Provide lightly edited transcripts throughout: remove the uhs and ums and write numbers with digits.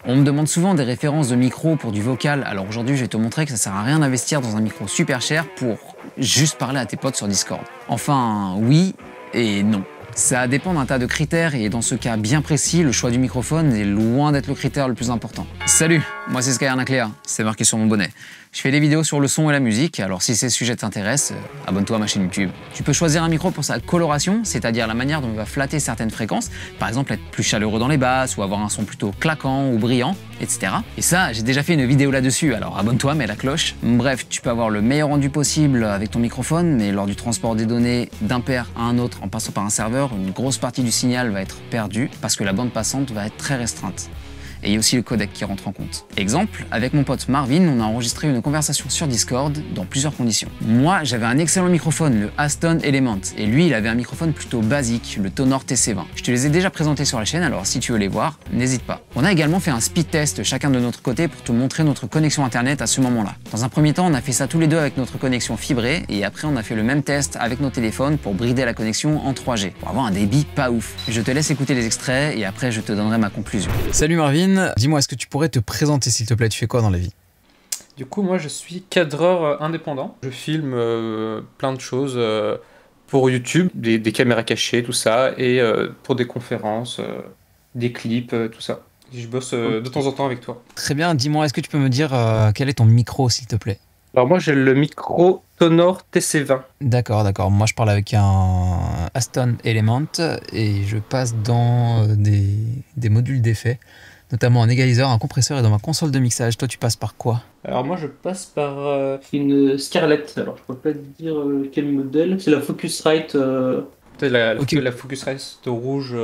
On me demande souvent des références de micro pour du vocal, alors aujourd'hui je vais te montrer que ça sert à rien d'investir dans un micro super cher pour juste parler à tes potes sur Discord. Enfin, oui et non. Ça dépend d'un tas de critères et dans ce cas bien précis, le choix du microphone est loin d'être le critère le plus important. Salut, moi c'est Skyarnacléa, c'est marqué sur mon bonnet. Je fais des vidéos sur le son et la musique, alors si ces sujets t'intéressent, abonne-toi à ma chaîne YouTube. Tu peux choisir un micro pour sa coloration, c'est-à-dire la manière dont il va flatter certaines fréquences, par exemple être plus chaleureux dans les basses ou avoir un son plutôt claquant ou brillant, etc. Et ça, j'ai déjà fait une vidéo là-dessus, alors abonne-toi, mets la cloche. Bref, tu peux avoir le meilleur rendu possible avec ton microphone, mais lors du transport des données d'un pair à un autre en passant par un serveur, une grosse partie du signal va être perdue parce que la bande passante va être très restreinte. Et il y a aussi le codec qui rentre en compte. Exemple, avec mon pote Marvin, on a enregistré une conversation sur Discord dans plusieurs conditions. Moi, j'avais un excellent microphone, le Aston Element, et lui, il avait un microphone plutôt basique, le Tonor TC20. Je te les ai déjà présentés sur la chaîne, alors si tu veux les voir, n'hésite pas. On a également fait un speed test chacun de notre côté pour te montrer notre connexion internet à ce moment-là. Dans un premier temps, on a fait ça tous les deux avec notre connexion fibrée, et après on a fait le même test avec nos téléphones pour brider la connexion en 3G, pour avoir un débit pas ouf. Je te laisse écouter les extraits, et après je te donnerai ma conclusion. Salut Marvin. Dis-moi, est-ce que tu pourrais te présenter s'il te plaît? Tu fais quoi dans la vie? Du coup, moi je suis cadreur indépendant. Je filme plein de choses pour YouTube, des caméras cachées, tout ça, et pour des conférences, des clips, tout ça. Je bosse de temps en temps avec toi. Très bien, dis-moi, est-ce que tu peux me dire quel est ton micro s'il te plaît? Alors moi j'ai le micro Tonor TC20. D'accord, d'accord. Moi je parle avec un Aston Element et je passe dans des modules d'effets, notamment un égaliseur, un compresseur et dans ma console de mixage. Toi tu passes par quoi? Alors moi je passe par une Scarlett. Alors je peux pas te dire quel modèle. C'est la Focusrite. Ok. La Focusrite rouge.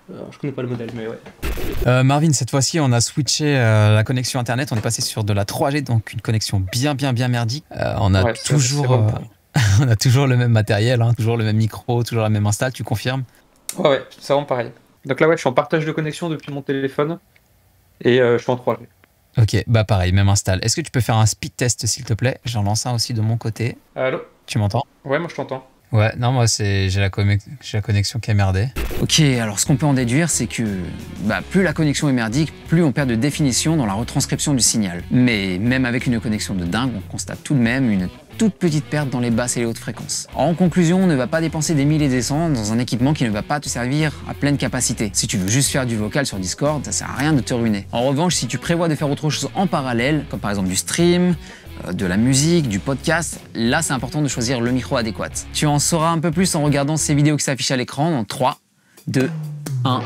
Alors, je connais pas le modèle, mais ouais. Marvin, cette fois-ci, on a switché la connexion internet. On est passé sur de la 3G, donc une connexion bien merdique. On a on a toujours le même matériel, hein, toujours le même micro, toujours la même install. Tu confirmes? Ouais, c'est vraiment pareil. Donc là, ouais, je suis en partage de connexion depuis mon téléphone et je suis en 3G. Ok, bah pareil, même install. Est-ce que tu peux faire un speed test, s'il te plaît? J'en lance un aussi de mon côté. Allô? Tu m'entends? Ouais, moi je t'entends. Ouais, non, moi j'ai la connexion qui est merdée. Ok, alors ce qu'on peut en déduire, c'est que plus la connexion est merdique, plus on perd de définition dans la retranscription du signal. Mais même avec une connexion de dingue, on constate tout de même une toute petite perte dans les basses et les hautes fréquences. En conclusion, ne va pas dépenser des 1000 et des cents dans un équipement qui ne va pas te servir à pleine capacité. Si tu veux juste faire du vocal sur Discord, ça sert à rien de te ruiner. En revanche, si tu prévois de faire autre chose en parallèle, comme par exemple du stream, de la musique, du podcast, là c'est important de choisir le micro adéquat. Tu en sauras un peu plus en regardant ces vidéos qui s'affichent à l'écran dans 3, 2, 1...